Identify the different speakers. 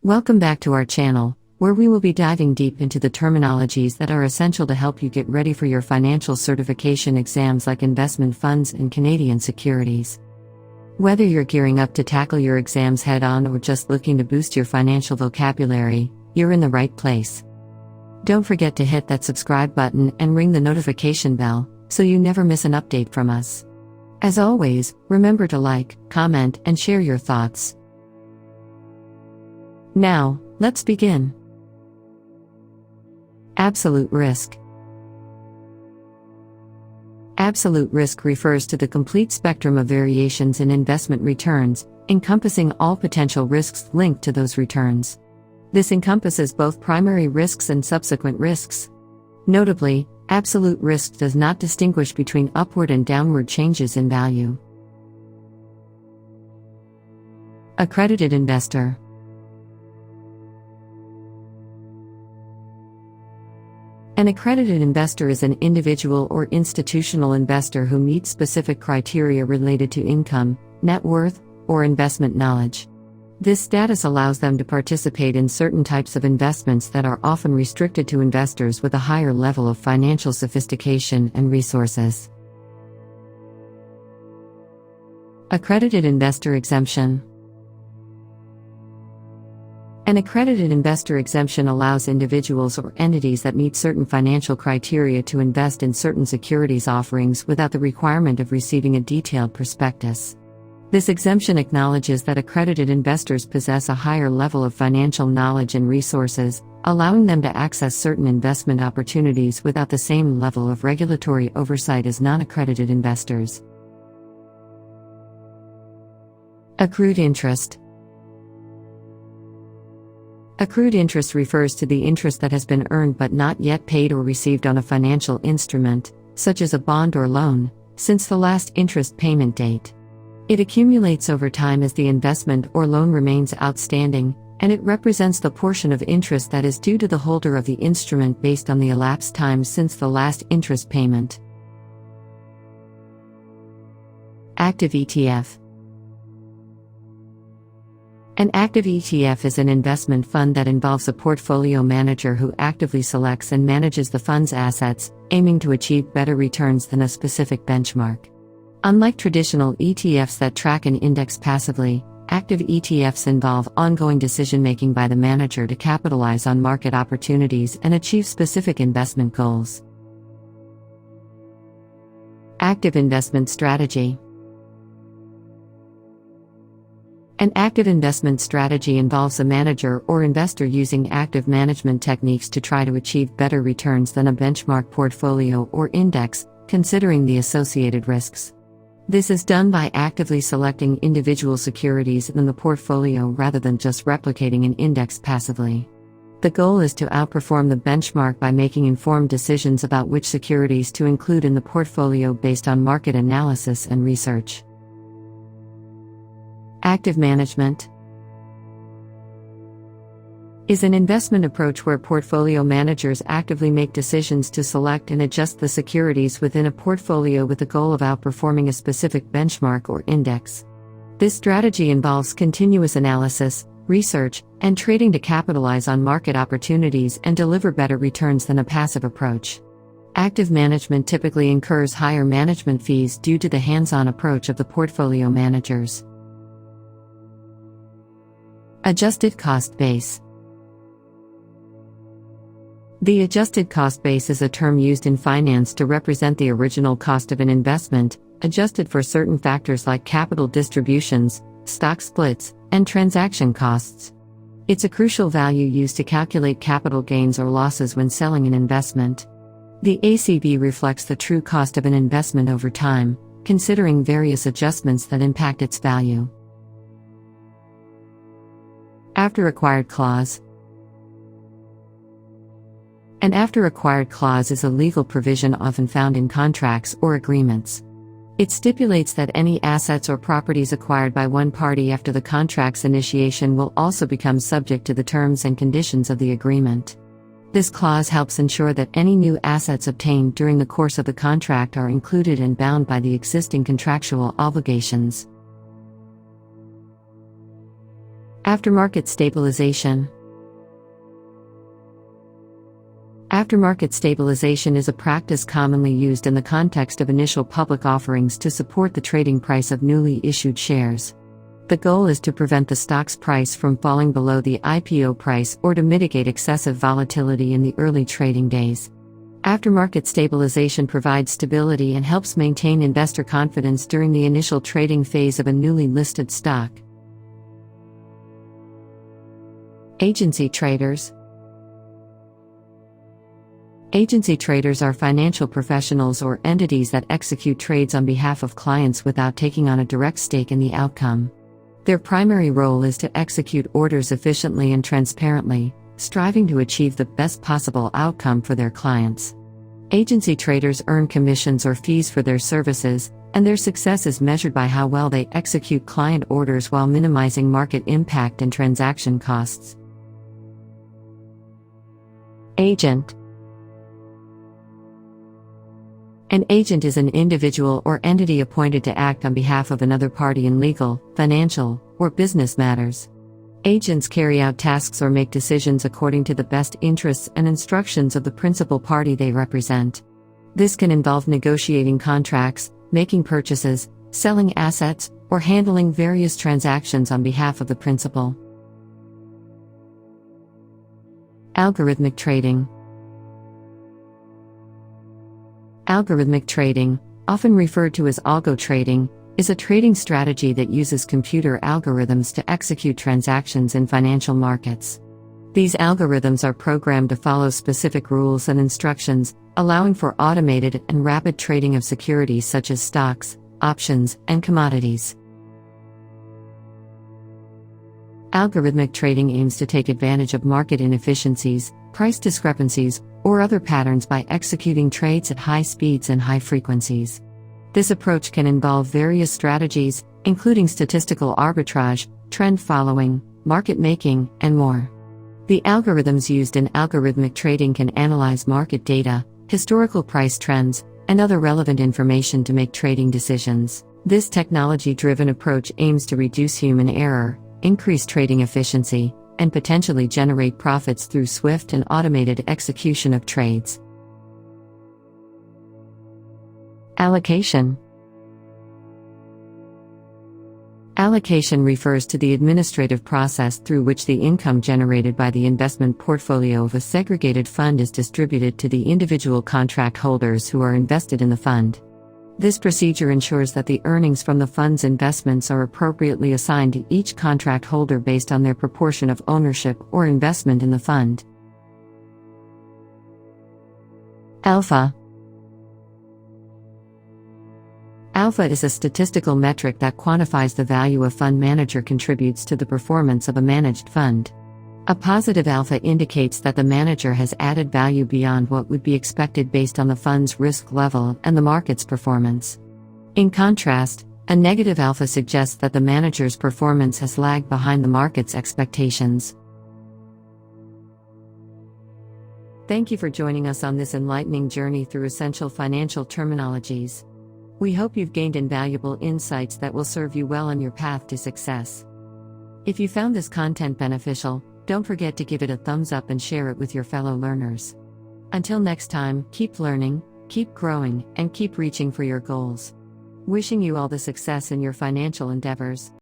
Speaker 1: Welcome back to our channel, where we will be diving deep into the terminologies that are essential to help you get ready for your financial certification exams like investment funds and Canadian securities. Whether you're gearing up to tackle your exams head-on or just looking to boost your financial vocabulary, you're in the right place. Don't forget to hit that subscribe button and ring the notification bell, so you never miss an update from us. As always, remember to like, comment, and share your thoughts. Now, let's begin. Absolute risk. Absolute risk refers to the complete spectrum of variations in investment returns, encompassing all potential risks linked to those returns. This encompasses both primary risks and subsequent risks. Notably, absolute risk does not distinguish between upward and downward changes in value. Accredited investor. An accredited investor is an individual or institutional investor who meets specific criteria related to income, net worth, or investment knowledge. This status allows them to participate in certain types of investments that are often restricted to investors with a higher level of financial sophistication and resources. Accredited investor exemption. An accredited investor exemption allows individuals or entities that meet certain financial criteria to invest in certain securities offerings without the requirement of receiving a detailed prospectus. This exemption acknowledges that accredited investors possess a higher level of financial knowledge and resources, allowing them to access certain investment opportunities without the same level of regulatory oversight as non-accredited investors. Accrued interest. Accrued interest refers to the interest that has been earned but not yet paid or received on a financial instrument, such as a bond or loan, since the last interest payment date. It accumulates over time as the investment or loan remains outstanding, and it represents the portion of interest that is due to the holder of the instrument based on the elapsed time since the last interest payment. Active ETF. An active ETF is an investment fund that involves a portfolio manager who actively selects and manages the fund's assets, aiming to achieve better returns than a specific benchmark. Unlike traditional ETFs that track an index passively, active ETFs involve ongoing decision-making by the manager to capitalize on market opportunities and achieve specific investment goals. Active investment strategy. An active investment strategy involves a manager or investor using active management techniques to try to achieve better returns than a benchmark portfolio or index, considering the associated risks. This is done by actively selecting individual securities in the portfolio rather than just replicating an index passively. The goal is to outperform the benchmark by making informed decisions about which securities to include in the portfolio based on market analysis and research. Active management is an investment approach where portfolio managers actively make decisions to select and adjust the securities within a portfolio with the goal of outperforming a specific benchmark or index. This strategy involves continuous analysis, research, and trading to capitalize on market opportunities and deliver better returns than a passive approach. Active management typically incurs higher management fees due to the hands-on approach of the portfolio managers. Adjusted cost base. The adjusted cost base is a term used in finance to represent the original cost of an investment, adjusted for certain factors like capital distributions, stock splits, and transaction costs. It's a crucial value used to calculate capital gains or losses when selling an investment. The ACB reflects the true cost of an investment over time, considering various adjustments that impact its value. After acquired clause. An after acquired clause is a legal provision often found in contracts or agreements. It stipulates that any assets or properties acquired by one party after the contract's initiation will also become subject to the terms and conditions of the agreement. This clause helps ensure that any new assets obtained during the course of the contract are included and bound by the existing contractual obligations. Aftermarket stabilization. Aftermarket stabilization is a practice commonly used in the context of initial public offerings to support the trading price of newly issued shares. The goal is to prevent the stock's price from falling below the IPO price or to mitigate excessive volatility in the early trading days. Aftermarket stabilization provides stability and helps maintain investor confidence during the initial trading phase of a newly listed stock. Agency traders. Agency traders are financial professionals or entities that execute trades on behalf of clients without taking on a direct stake in the outcome. Their primary role is to execute orders efficiently and transparently, striving to achieve the best possible outcome for their clients. Agency traders earn commissions or fees for their services, and their success is measured by how well they execute client orders while minimizing market impact and transaction costs. Agent. An agent is an individual or entity appointed to act on behalf of another party in legal, financial, or business matters. Agents carry out tasks or make decisions according to the best interests and instructions of the principal party they represent. This can involve negotiating contracts, making purchases, selling assets, or handling various transactions on behalf of the principal. Algorithmic trading. Algorithmic trading, often referred to as algo trading, is a trading strategy that uses computer algorithms to execute transactions in financial markets. These algorithms are programmed to follow specific rules and instructions, allowing for automated and rapid trading of securities such as stocks, options, and commodities. Algorithmic trading aims to take advantage of market inefficiencies, price discrepancies, or other patterns by executing trades at high speeds and high frequencies. This approach can involve various strategies, including statistical arbitrage, trend following, market making, and more. The algorithms used in algorithmic trading can analyze market data, historical price trends, and other relevant information to make trading decisions. This technology-driven approach aims to reduce human error, increase trading efficiency, and potentially generate profits through swift and automated execution of trades. Allocation. Allocation refers to the administrative process through which the income generated by the investment portfolio of a segregated fund is distributed to the individual contract holders who are invested in the fund. This procedure ensures that the earnings from the fund's investments are appropriately assigned to each contract holder based on their proportion of ownership or investment in the fund. Alpha. Alpha is a statistical metric that quantifies the value a fund manager contributes to the performance of a managed fund. A positive alpha indicates that the manager has added value beyond what would be expected based on the fund's risk level and the market's performance. In contrast, a negative alpha suggests that the manager's performance has lagged behind the market's expectations. Thank you for joining us on this enlightening journey through essential financial terminologies. We hope you've gained invaluable insights that will serve you well on your path to success. If you found this content beneficial, don't forget to give it a thumbs up and share it with your fellow learners. Until next time, keep learning, keep growing, and keep reaching for your goals. Wishing you all the success in your financial endeavors.